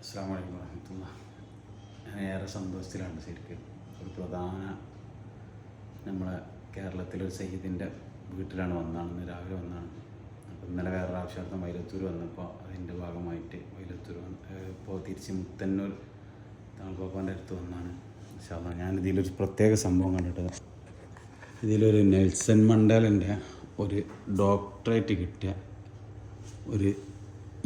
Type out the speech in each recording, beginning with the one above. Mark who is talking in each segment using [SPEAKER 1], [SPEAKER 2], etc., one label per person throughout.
[SPEAKER 1] അസ്സലാമു അലൈക്കും വറഹ്മത്തുള്ളാഹി. ഞാൻ ഏറെ സന്തോഷത്തിലാണ്. ശരിക്കും ഒരു പ്രധാന നമ്മളെ കേരളത്തിലൊരു സയ്യിദിൻ്റെ വീട്ടിലാണ് വന്നതാണ്, രാവിലെ വന്നതാണ്. അപ്പോൾ ഇന്നലെ വേറൊരു ആവശ്യാർത്ഥം വൈലത്തൂർ വന്നപ്പോൾ അതിൻ്റെ ഭാഗമായിട്ട് വൈലത്തൂർ ഇപ്പോൾ തിരിച്ച് മുത്തന്നൂർ തങ്ങൾപ്പാപ്പാൻ്റെ അടുത്ത് വന്നാണ്. ഇൻഷാ അല്ലാഹ് ഞാൻ ഇതിലൊരു പ്രത്യേക സംഭവം കണ്ടിട്ടത്, ഇതിലൊരു നെൽസൺ മണ്ടേലൻ്റെ ഒരു ഡോക്ടറേറ്റ് കിട്ടിയ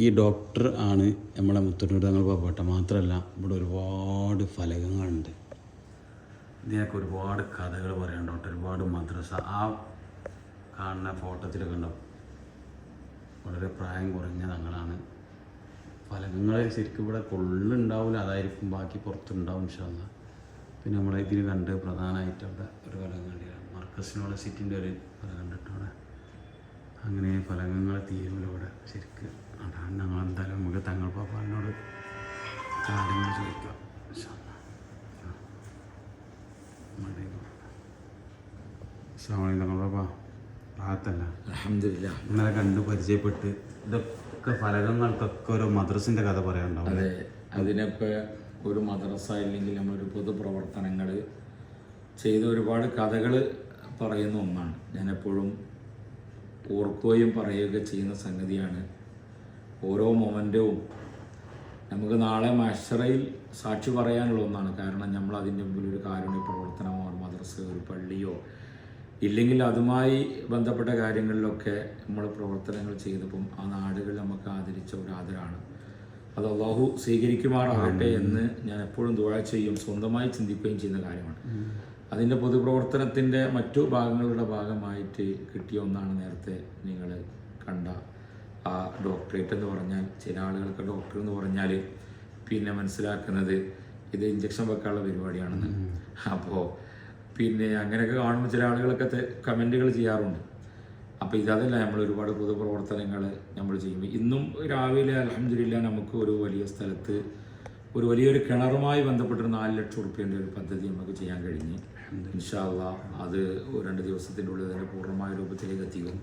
[SPEAKER 1] ഈ ഡോക്ടർ ആണ് നമ്മളെ മുത്തന്നൂർ തങ്ങൾപ്പാപ്പ. മാത്രമല്ല ഇവിടെ ഒരുപാട് ഫലകങ്ങളുണ്ട്, ഇതിനൊക്കെ ഒരുപാട് കഥകൾ പറയാനുണ്ട്. ഒരുപാട് മദ്രസ ആ കാണുന്ന ഫോട്ടോത്തിലൊക്കെ ഉണ്ടാവും. വളരെ പ്രായം കുറഞ്ഞ തങ്ങളാണ്. ഫലകങ്ങൾ ശരിക്കും ഇവിടെ കൊള്ളുണ്ടാവില്ല, അതായിരിക്കും ബാക്കി പുറത്തുണ്ടാവും ഇൻഷാ അല്ലാഹ്. പിന്നെ നമ്മളെ ഇതിൽ കണ്ട് പ്രധാനമായിട്ട് അവിടെ ഒരു ഫലകം കണ്ടില്ല, മർക്കസിനുള്ള സിറ്റിൻ്റെ ഒരു ഫലകം കണ്ടിട്ട് അവിടെ. അങ്ങനെ ഫലകങ്ങൾ തീരുമിലൂടെ ശരിക്കും അതാണ്. ഞങ്ങൾ എന്തായാലും നമുക്ക് തങ്ങൾപ്പാപ്പാനോട് കാര്യങ്ങൾ ചോദിക്കാം ഇൻഷാ അല്ലാഹ്. അസ്സലാമു അലൈക്കും തങ്ങൾപ്പാപ്പ, ഭാഗത്തല്ല
[SPEAKER 2] അൽഹംദുലില്ലാഹ്.
[SPEAKER 1] ഇന്നലെ കണ്ട് പരിചയപ്പെട്ട് ഇതൊക്കെ ഫലകങ്ങൾക്കൊക്കെ ഒരു മദ്രസിൻ്റെ കഥ പറയാനുണ്ടാവും.
[SPEAKER 2] അതെ, അതിനൊക്കെ ഒരു മദ്രസ ഇല്ലെങ്കിൽ നമ്മളൊരു പൊതുപ്രവർത്തനങ്ങൾ ചെയ്ത ഒരുപാട് കഥകൾ പറയുന്ന ഒന്നാണ്. ഞാനെപ്പോഴും ഓർക്കുകയും പറയുകയും ചെയ്യുന്ന സംഗതിയാണ്. ഓരോ മൊമെൻറ്റവും നമുക്ക് നാളെ മഹ്ശറയിൽ സാക്ഷി പറയാനുള്ള ഒന്നാണ്. കാരണം നമ്മൾ അതിൻ്റെ മുമ്പിൽ ഒരു കാരുണ്യ പ്രവർത്തനമോ ഒരു മദ്രസയോ ഒരു പള്ളിയോ ഇല്ലെങ്കിൽ അതുമായി ബന്ധപ്പെട്ട കാര്യങ്ങളിലൊക്കെ നമ്മൾ പ്രവർത്തനങ്ങൾ ചെയ്തപ്പം ആ നാടുകൾ നമുക്ക് ആദരിച്ച ഒരു ആദരമാണ്. അത് അള്ളാഹു സ്വീകരിക്കുമാറാകട്ടെ എന്ന് ഞാൻ എപ്പോഴും ദുആ ചെയ്യും, സ്വന്തമായി ചിന്തിക്കുകയും ചെയ്യുന്ന കാര്യമാണ്. അതിൻ്റെ പൊതുപ്രവർത്തനത്തിൻ്റെ മറ്റു ഭാഗങ്ങളുടെ ഭാഗമായിട്ട് കിട്ടിയ ഒന്നാണ് നേരത്തെ നിങ്ങൾ കണ്ട ആ ഡോക്ടറേറ്റ് എന്ന് പറഞ്ഞാൽ. ചില ആളുകൾക്ക് ഡോക്ടർ എന്ന് പറഞ്ഞാൽ പിന്നെ മനസ്സിലാക്കുന്നത് ഇത് ഇഞ്ചക്ഷൻ വെക്കാനുള്ള പരിപാടിയാണെന്ന്. അപ്പോൾ പിന്നെ അങ്ങനെയൊക്കെ കാണുമ്പോൾ ചില ആളുകളൊക്കെ കമൻറ്റുകൾ ചെയ്യാറുണ്ട്. അപ്പോൾ ഇതല്ല, നമ്മൾ ഒരുപാട് പൊതുപ്രവർത്തനങ്ങൾ നമ്മൾ ചെയ്യുമ്പോൾ ഇന്നും രാവിലെ അൽഹംദുലില്ലാഹ് നമുക്ക് ഒരു വലിയ സ്ഥലത്ത് ഒരു വലിയൊരു കിണറുമായി ബന്ധപ്പെട്ടൊരു 4 ലക്ഷം റുപ്യേൻ്റെ ഒരു പദ്ധതി നമുക്ക് ചെയ്യാൻ കഴിഞ്ഞ്. ഇൻഷാ അല്ലാഹ് അത് 2 ദിവസത്തിൻ്റെ ഉള്ളിൽ തന്നെ പൂർണ്ണമായ രൂപത്തിലേക്ക് എത്തിക്കും.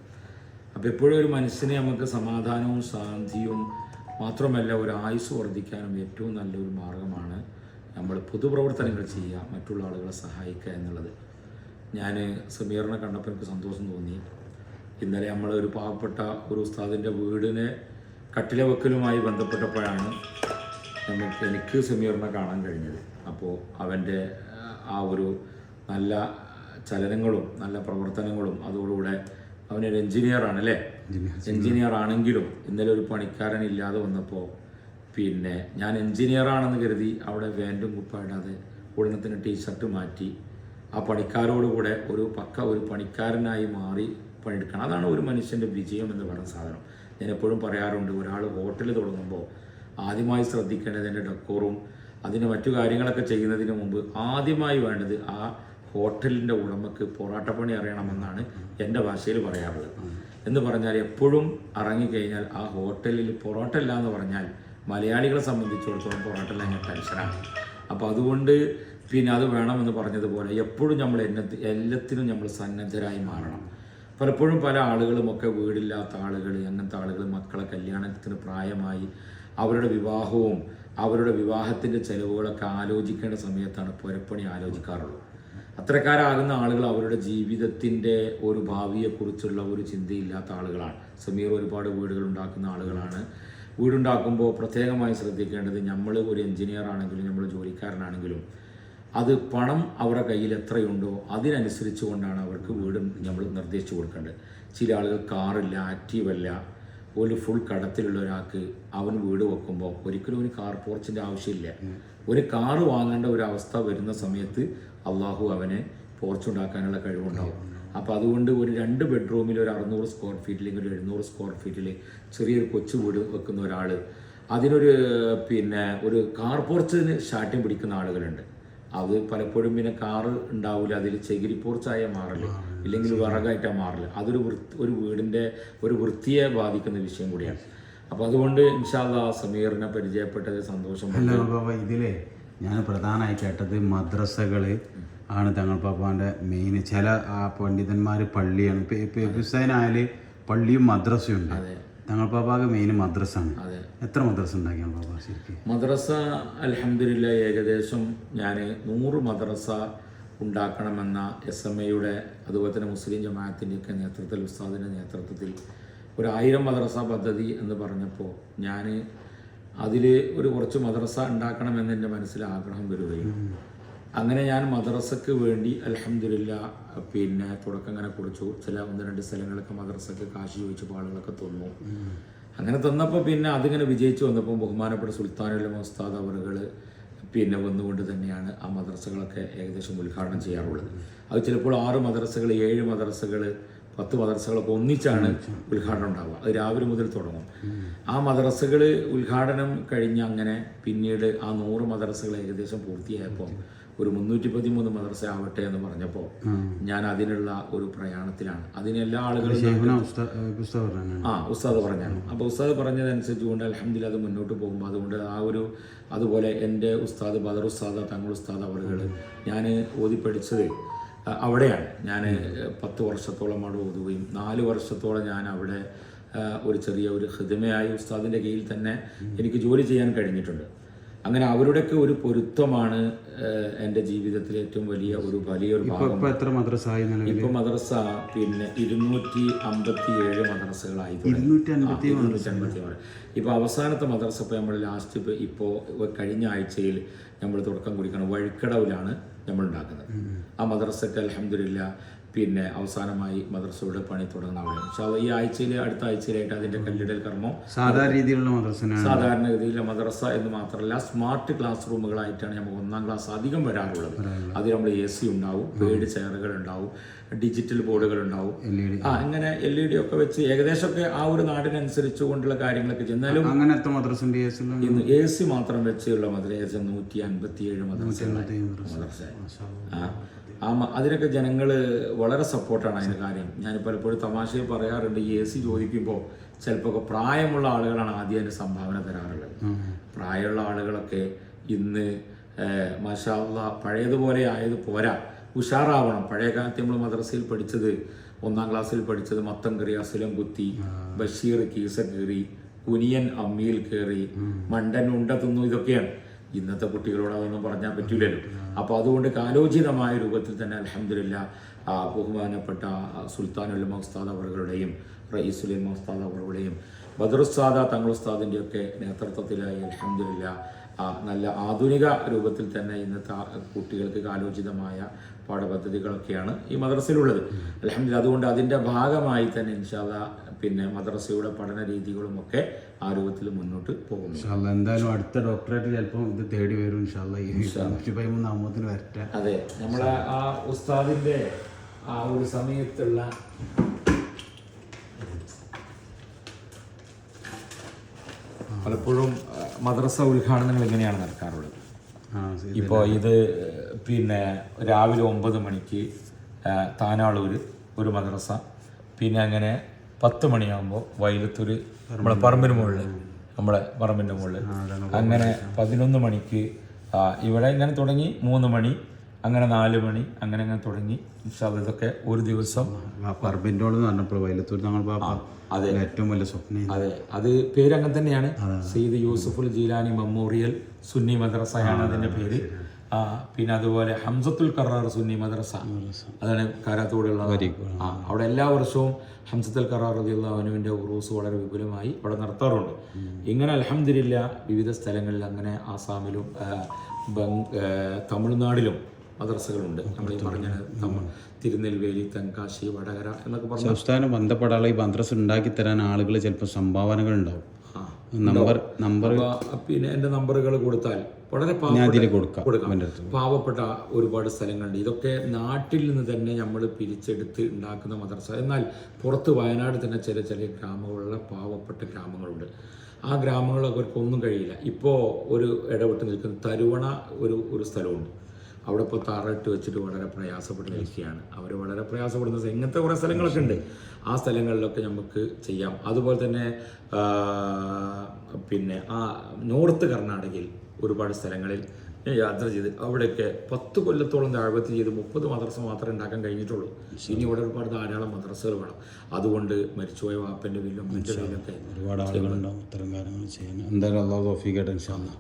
[SPEAKER 2] അപ്പോൾ എപ്പോഴും ഒരു മനുഷ്യനെ നമുക്ക് സമാധാനവും ശാന്തിയും മാത്രമല്ല ഒരു ആയുസ് വർദ്ധിക്കാനും ഏറ്റവും നല്ലൊരു മാർഗമാണ് നമ്മൾ പൊതുപ്രവർത്തനങ്ങൾ ചെയ്യുക, മറ്റുള്ള ആളുകളെ സഹായിക്കുക എന്നുള്ളത്. ഞാൻ സമീറിനെ കണ്ടപ്പോൾ എനിക്ക് സന്തോഷം തോന്നി. ഇന്നലെ നമ്മൾ ഒരു പാവപ്പെട്ട ഒരു ഉസ്താദിൻ്റെ വീടിനെ കട്ടില വെക്കലുമായി ബന്ധപ്പെട്ടപ്പോഴാണ് എനിക്ക് സമീറിനെ കാണാൻ കഴിഞ്ഞത്. അപ്പോൾ അവൻ്റെ ആ ഒരു നല്ല ചലനങ്ങളും നല്ല പ്രവർത്തനങ്ങളും അതോടുകൂടെ അവനൊരു എൻജിനീയറാണ് അല്ലേ, എൻജിനീയർ ആണെങ്കിലും ഇന്നലെ ഒരു പണിക്കാരൻ ഇല്ലാതെ വന്നപ്പോൾ പിന്നെ ഞാൻ എൻജിനീയറാണെന്ന് കരുതി അവിടെ വേൻറ്റും കുപ്പായിടാതെ ഉടനത്തിന് ടീഷർട്ട് മാറ്റി ആ പണിക്കാരോടുകൂടെ ഒരു പണിക്കാരനായി മാറി പണിയെടുക്കണം. അതാണ് ഒരു മനുഷ്യൻ്റെ വിജയം എന്ന് പറയുന്ന സാധനം. ഞാൻ എപ്പോഴും പറയാറുണ്ട്, ഒരാൾ ഹോട്ടൽ തുടങ്ങുമ്പോൾ ആദ്യമായി ശ്രദ്ധിക്കേണ്ടത് അതിൻ്റെ ഡെക്കോറും അതിന് മറ്റു കാര്യങ്ങളൊക്കെ ചെയ്യുന്നതിന് മുമ്പ് ആദ്യമായി വേണ്ടത് ആ ഹോട്ടലിൻ്റെ ഉടമക്ക് പൊറാട്ടപ്പണി അറിയണമെന്നാണ് എൻ്റെ ഭാഷയിൽ പറയാറുള്ളത്. എന്ന് പറഞ്ഞാൽ എപ്പോഴും ഇറങ്ങിക്കഴിഞ്ഞാൽ ആ ഹോട്ടലിൽ പൊറോട്ട ഇല്ല എന്ന് പറഞ്ഞാൽ മലയാളികളെ സംബന്ധിച്ചിടത്തോളം പൊറോട്ട എല്ലാം ടെൻഷനാണ്. അപ്പോൾ അതുകൊണ്ട് പിന്നെ അത് വേണമെന്ന് പറഞ്ഞതുപോലെ എപ്പോഴും നമ്മൾ എല്ലാത്തിനും നമ്മൾ സന്നദ്ധരായി മാറണം. പലപ്പോഴും പല ആളുകളുമൊക്കെ വീടില്ലാത്ത ആളുകൾ, അങ്ങനത്തെ ആളുകൾ മക്കളെ കല്യാണത്തിന് പ്രായമായി അവരുടെ വിവാഹവും അവരുടെ വിവാഹത്തിൻ്റെ ചിലവുകളൊക്കെ ആലോചിക്കേണ്ട സമയത്താണ് പുരപ്പണി ആലോചിക്കാറുള്ളത്. അത്തരക്കാരാകുന്ന ആളുകൾ അവരുടെ ജീവിതത്തിൻ്റെ ഒരു ഭാവിയെക്കുറിച്ചുള്ള ഒരു ചിന്തയില്ലാത്ത ആളുകളാണ്. സമീർ ഒരുപാട് വീടുകൾ ഉണ്ടാക്കുന്ന ആളുകളാണ്. വീടുണ്ടാക്കുമ്പോൾ പ്രത്യേകമായി ശ്രദ്ധിക്കേണ്ടത്, നമ്മൾ ഒരു എൻജിനീയർ ആണെങ്കിലും നമ്മൾ ജോലിക്കാരനാണെങ്കിലും അത് പണം അവരുടെ കയ്യിൽ എത്രയുണ്ടോ അതിനനുസരിച്ച് കൊണ്ടാണ് അവർക്ക് വീട് നമ്മൾ നിർദ്ദേശിച്ചു കൊടുക്കേണ്ടത്. ചില ആളുകൾ കാറില്ല, ആക്റ്റീവല്ല, ഒരു ഫുൾ കടത്തിലുള്ള ഒരാൾക്ക് അവൻ വീട് വെക്കുമ്പോൾ ഒരിക്കലും ഒരു കാർ പോർച്ചിൻ്റെ ആവശ്യമില്ല. ഒരു കാറ് വാങ്ങേണ്ട ഒരു അവസ്ഥ വരുന്ന സമയത്ത് അള്ളാഹു അവനെ പോർച്ചുണ്ടാക്കാനുള്ള കഴിവുണ്ടാവും. അപ്പോൾ അതുകൊണ്ട് ഒരു 2 ബെഡ്റൂമിൽ ഒരു 600 സ്ക്വയർ ഫീറ്റിലേക്ക് ഒരു 700 സ്ക്വയർ ഫീറ്റിൽ ചെറിയൊരു കൊച്ചു വീട് വെക്കുന്ന ഒരാൾ അതിനൊരു പിന്നെ ഒരു കാർ പോർച്ചിന് ശാഠ്യം പിടിക്കുന്ന ആളുകളുണ്ട്. അത് പലപ്പോഴും പിന്നെ കാറ് ഉണ്ടാവില്ല, അതിൽ ചകിരി പോർച്ചായ മാറില്ല, ഇല്ലെങ്കിൽ വിറകായിട്ടാണ് മാറില്ല. അതൊരു ഒരു വീടിൻ്റെ ഒരു വൃത്തിയെ ബാധിക്കുന്ന വിഷയം കൂടിയാണ്. അപ്പോൾ അതുകൊണ്ട് ഇൻഷാ അല്ലാഹ് സമീറിനെ പരിചയപ്പെട്ടത് സന്തോഷം.
[SPEAKER 1] ഇതിലേ ഞാൻ പ്രധാനമായി കേട്ടത് മദ്രസകൾ ആണ് തങ്ങൾപ്പാപ്പാൻ്റെ മെയിൻ. ചില പണ്ഡിതന്മാർ പള്ളിയാണ്. ഇപ്പോൾ ഹുസൈനായാൽ പള്ളിയും മദ്രസയുണ്ട്. തങ്ങൾ പാപ്പാക്ക് മെയിൻ മദ്രസാണ്.
[SPEAKER 2] അതെ.
[SPEAKER 1] എത്ര മദ്രസ ഉണ്ടാക്കിയാണ് പാപ്പ ശരിക്കും?
[SPEAKER 2] മദ്രസ അൽഹംദുലില്ലാ ഏകദേശം ഞാൻ 100 മദ്രസ ഉണ്ടാക്കണമെന്ന SMAയുടെ അതുപോലെ തന്നെ മുസ്ലിം ജമാഅത്തിൻ്റെയൊക്കെ നേതൃത്വത്തിൽ, ഉസ്താദിൻ്റെ നേതൃത്വത്തിൽ 1000 മദ്രസ പദ്ധതി എന്ന് പറഞ്ഞപ്പോൾ ഞാൻ അതിൽ കുറച്ച് മദ്രസ ഉണ്ടാക്കണമെന്ന് എൻ്റെ മനസ്സിൽ ആഗ്രഹം വരികയും അങ്ങനെ ഞാൻ മദ്രസക്ക് വേണ്ടി അൽഹംദുലില്ലാ പിന്നെ തുടക്കം ഇങ്ങനെ കുറിച്ചു. ചില 1-2 സ്ഥലങ്ങളൊക്കെ മദ്രസക്ക് കാശ് ചോദിച്ചപ്പോൾ ആളുകളൊക്കെ തന്നു. അങ്ങനെ തന്നപ്പോൾ പിന്നെ അതിങ്ങനെ വിജയിച്ചു വന്നപ്പോൾ ബഹുമാനപ്പെട്ട സുൽത്താനുൽ ഉസ്താദ് അവറുകൾ പിന്നെ വന്നുകൊണ്ട് തന്നെയാണ് ആ മദ്രസകളൊക്കെ ഏകദേശം ഉദ്ഘാടനം ചെയ്യാറുള്ളത്. അത് ചിലപ്പോൾ 6 മദ്രസകൾ, 7 മദ്രസകൾ, 10 മദ്രസകളൊക്കെ ഒന്നിച്ചാണ് ഉദ്ഘാടനം ഉണ്ടാവുക. അത് രാവിലെ മുതൽ തുടങ്ങും. ആ മദ്രസകൾ ഉദ്ഘാടനം കഴിഞ്ഞ് അങ്ങനെ പിന്നീട് ആ 100 മദ്രസകൾ ഏകദേശം പൂർത്തിയായപ്പോൾ 313 മദ്രസ ആവട്ടെ എന്ന് പറഞ്ഞപ്പോൾ ഞാൻ അതിനുള്ള ഒരു പ്രയാണത്തിലാണ്. അതിനെല്ലാ ആളുകളും ഉസ്താദ് പറഞ്ഞാണ്. അപ്പോൾ ഉസ്താദ് പറഞ്ഞതനുസരിച്ച് കൊണ്ട് അൽഹംദുലില്ലാ അത് മുന്നോട്ട് പോകുമ്പോൾ അതുകൊണ്ട് അതുപോലെ എൻ്റെ ഉസ്താദ് ബദർ ഉസ്താദ്, തങ്ങൾ ഉസ്താദ് അവറുകൾ ഞാൻ ഓതി പഠിച്ചത് അവിടെയാണ്. ഞാൻ 10 വർഷത്തോളം അവിടെ ഓതുകയും 4 വർഷത്തോളം ഞാൻ അവിടെ ഒരു ചെറിയ ഖിദ്മയായി ഉസ്താദിൻ്റെ കീഴിൽ തന്നെ എനിക്ക് ജോലി ചെയ്യാൻ കഴിഞ്ഞിട്ടുണ്ട്. അങ്ങനെ അവരുടെയൊക്കെ ഒരു പൊരുത്തമാണ് എൻ്റെ ജീവിതത്തിലെ ഏറ്റവും വലിയൊരു ഭാഗം. ഇപ്പൊ മദ്രസ പിന്നെ 257 മദ്രസകളായി. 257. ഇപ്പൊ അവസാനത്തെ മദ്രസ ഇപ്പൊ നമ്മൾ ലാസ്റ്റ് ഇപ്പോ കഴിഞ്ഞ ആഴ്ചയിൽ നമ്മൾ തുടക്കം കുറിക്കണം വഴിക്കടവിലാണ് നമ്മൾ ഉണ്ടാക്കുന്നത്. ആ മദ്രസക്ക് അൽഹംദുലില്ലാ പിന്നെ അവസാനമായി മദ്രസയുടെ പണി തുടങ്ങുന്നതാണ്. ഈ ആഴ്ചയിൽ അടുത്ത ആഴ്ചയിലായിട്ട് അതിന്റെ കല്ലിടൽ കർമ്മം സാധാരണ രീതിയിലുള്ള മദ്രസ എന്ന് മാത്രമല്ല സ്മാർട്ട് ക്ലാസ് റൂമുകളായിട്ടാണ് നമുക്ക് 1-ാം ക്ലാസ് അധികം വരാറുള്ളത്. അത് നമ്മൾ AC ഉണ്ടാവും, പെയ്ഡ് ചെയറുകൾ ഉണ്ടാവും, ഡിജിറ്റൽ ബോർഡുകൾ ഉണ്ടാവും, അങ്ങനെ LED ഒക്കെ വെച്ച് ഏകദേശമൊക്കെ ആ ഒരു നാടിനനുസരിച്ച് കൊണ്ടുള്ള കാര്യങ്ങളൊക്കെ ചെന്നാലും ഇന്ന് AC മാത്രം വെച്ചുള്ള മദ്രസ 157 മദ്രസ. അതിനൊക്കെ ജനങ്ങൾ വളരെ സപ്പോർട്ടാണ് അതിന് കാര്യം. ഞാൻ പലപ്പോഴും തമാശയിൽ പറയാറുണ്ട്, ഈ AC ചോദിക്കുമ്പോൾ ചിലപ്പോൾ പ്രായമുള്ള ആളുകളാണ് ആദ്യം അതിന് സംഭാവന തരാറുള്ളത്. പ്രായമുള്ള ആളുകളൊക്കെ ഇന്ന് മാഷാ അല്ലാഹ് പഴയതുപോലെ ആയത് പോരാ, ഉഷാറാവണം. പഴയ കാലത്ത് നമ്മൾ മദ്രസയിൽ പഠിച്ചത് 1-ാം ക്ലാസ്സിൽ പഠിച്ചത് മത്തം കയറി, അസുലം കുത്തി, ബഷീർ കീസ കയറി, കുനിയൻ അമ്മിയിൽ കയറി, മണ്ടൻ ഉണ്ട തിന്നു, ഇതൊക്കെയാണ്. ഇന്നത്തെ കുട്ടികളോട് അതൊന്നും പറഞ്ഞാൽ പറ്റൂലല്ലോ. അപ്പോൾ അതുകൊണ്ട് കാലോചിതമായ രൂപത്തിൽ തന്നെ അൽഹംദുലില്ലാ ബഹുമാനപ്പെട്ട സുൽത്താനുൽ ഉസ്താദ് അവറുകളുടെയും റയീസുൽ ഉസ്താദ് അവറുകളുടെയും ബദറുസ്താദ തങ്ങൾ ഉസ്താദിൻ്റെയൊക്കെ നേതൃത്വത്തിലായി അൽഹംദുലില്ലാ നല്ല ആധുനിക രൂപത്തിൽ തന്നെ ഇന്നത്തെ കുട്ടികൾക്ക് കാലോചിതമായ പാഠപദ്ധതികളൊക്കെയാണ് ഈ മദ്രസയിലുള്ളത് അൽഹംദുലില്ലാ. അതുകൊണ്ട് അതിൻ്റെ ഭാഗമായി തന്നെ ഇൻഷാ അല്ലാഹ് പിന്നെ മദ്രസയുടെ പഠന രീതികളും ഒക്കെ ആ രൂപത്തിൽ മുന്നോട്ട് പോകുന്നു.
[SPEAKER 1] എന്തായാലും അടുത്ത ഡോക്ടറേറ്റ് ചിലപ്പോൾ ഇത് തേടി വരും ഇൻഷാ അല്ലാഹ്. വരട്ടെ.
[SPEAKER 2] അതെ, നമ്മളെ ആ ഉസ്താദിൻ്റെ ആ ഒരു സമയത്തുള്ള പലപ്പോഴും മദ്രസ ഉദ്ഘാടനങ്ങൾ എങ്ങനെയാണ് നടക്കാറുള്ളത്. ഇപ്പോൾ ഇത് പിന്നെ രാവിലെ 9 മണിക്ക് താനാളൂർ ഒരു മദ്രസ, പിന്നെ അങ്ങനെ 10 മണിയാകുമ്പോൾ വൈലത്തൂർ നമ്മളെ പറമ്പിന് മുകളിൽ, അങ്ങനെ 11 മണിക്ക് ഇവിടെ ഇങ്ങനെ തുടങ്ങി 3 മണി, അങ്ങനെ 4 മണി, അങ്ങനെ തുടങ്ങി. ഇതൊക്കെ ഒരു ദിവസം
[SPEAKER 1] പറമ്പിൻ്റെ പറഞ്ഞപ്പോൾ വൈലത്തൂർ
[SPEAKER 2] അതെ
[SPEAKER 1] ഏറ്റവും വലിയ സ്വപ്നം.
[SPEAKER 2] അതെ, അത് പേര് അങ്ങനെ തന്നെയാണ്. സയ്യിദ് യൂസുഫുൽ ജീലാനി മെമ്മോറിയൽ സുന്നി മദ്രസയാണ് അതിൻ്റെ പേര്. പിന്നെ അതുപോലെ ഹംസത്തുൽ ഖറാർ സുന്നി മദ്രസ, അതാണ് കാരാത്തോടുള്ള. അവിടെ എല്ലാ വർഷവും ഹംസത്തുൽ ഖറാർ റളിയല്ലാഹു അൻഹുവിൻ്റെ ഉറൂസ് വളരെ വിപുലമായി അവിടെ നടത്താറുണ്ട്. ഇങ്ങനെ അൽഹംദുലില്ലാ വിവിധ സ്ഥലങ്ങളിൽ, അങ്ങനെ ആസാമിലും തമിഴ്നാടിലും മദ്രസകളുണ്ട്. നമ്മൾ ഈ പറഞ്ഞ തിരുനെൽവേലി, തെങ്കാശി, വടകര എന്നൊക്കെ പറഞ്ഞ
[SPEAKER 1] സംസ്ഥാനം ബന്ധപ്പെടാനുള്ള ഈ മദ്രസ ഉണ്ടാക്കി തരാൻ ആളുകൾ ചിലപ്പോൾ സംഭാവനകൾ ഉണ്ടാവും.
[SPEAKER 2] പിന്നെ എൻ്റെ നമ്പറുകൾ കൊടുത്താൽ വളരെ പാവപ്പെട്ട ഒരുപാട് സ്ഥലങ്ങളുണ്ട്. ഇതൊക്കെ നാട്ടിൽ നിന്ന് തന്നെ നമ്മൾ പിരിച്ചെടുത്ത് ഉണ്ടാക്കുന്ന മദ്രസ. എന്നാൽ പുറത്ത് വയനാട് തന്നെ ചില ഗ്രാമങ്ങളുള്ള പാവപ്പെട്ട ഗ്രാമങ്ങളുണ്ട്. ആ ഗ്രാമങ്ങളൊക്കെ അവർക്കൊന്നും കഴിയില്ല. ഇപ്പോൾ ഒരു ഇടപെട്ട് നിൽക്കുന്ന തരുവണ ഒരു സ്ഥലമുണ്ട്. അവിടെ ഇപ്പോൾ താറിട്ട് വെച്ചിട്ട് വളരെ പ്രയാസപ്പെട്ട് നിൽക്കുകയാണ്. അവർ വളരെ പ്രയാസപ്പെടുന്ന ഇങ്ങനത്തെ കുറേ സ്ഥലങ്ങളൊക്കെ ഉണ്ട്. ആ സ്ഥലങ്ങളിലൊക്കെ നമുക്ക് ചെയ്യാം. അതുപോലെ തന്നെ പിന്നെ ആ നോർത്ത് കർണാടകയിൽ ഒരുപാട് സ്ഥലങ്ങളിൽ ഞാൻ യാത്ര ചെയ്ത് അവിടെയൊക്കെ 10 കൊല്ലത്തോളം ദഅവത്ത് ചെയ്ത് 30 മദ്രസ മാത്രമേ ഉണ്ടാക്കാൻ കഴിഞ്ഞിട്ടുള്ളൂ. ഇനി ഇവിടെ ഒരുപാട് ധാരാളം മദ്രസകൾ വേണം. അതുകൊണ്ട് മരിച്ചുപോയ വാപ്പൻ്റെ വീട്ടിലും അമ്മൻ്റെ വീട്ടിലൊക്കെ
[SPEAKER 1] ഒരുപാട് ആളുകളുണ്ടാവും ഇത്തരം കാര്യങ്ങൾ ചെയ്യാൻ. എന്തായാലും അള്ളാഹു തൗഫീഖ് ചെയ്യട്ടെ ഇൻഷാ അല്ലാഹ്.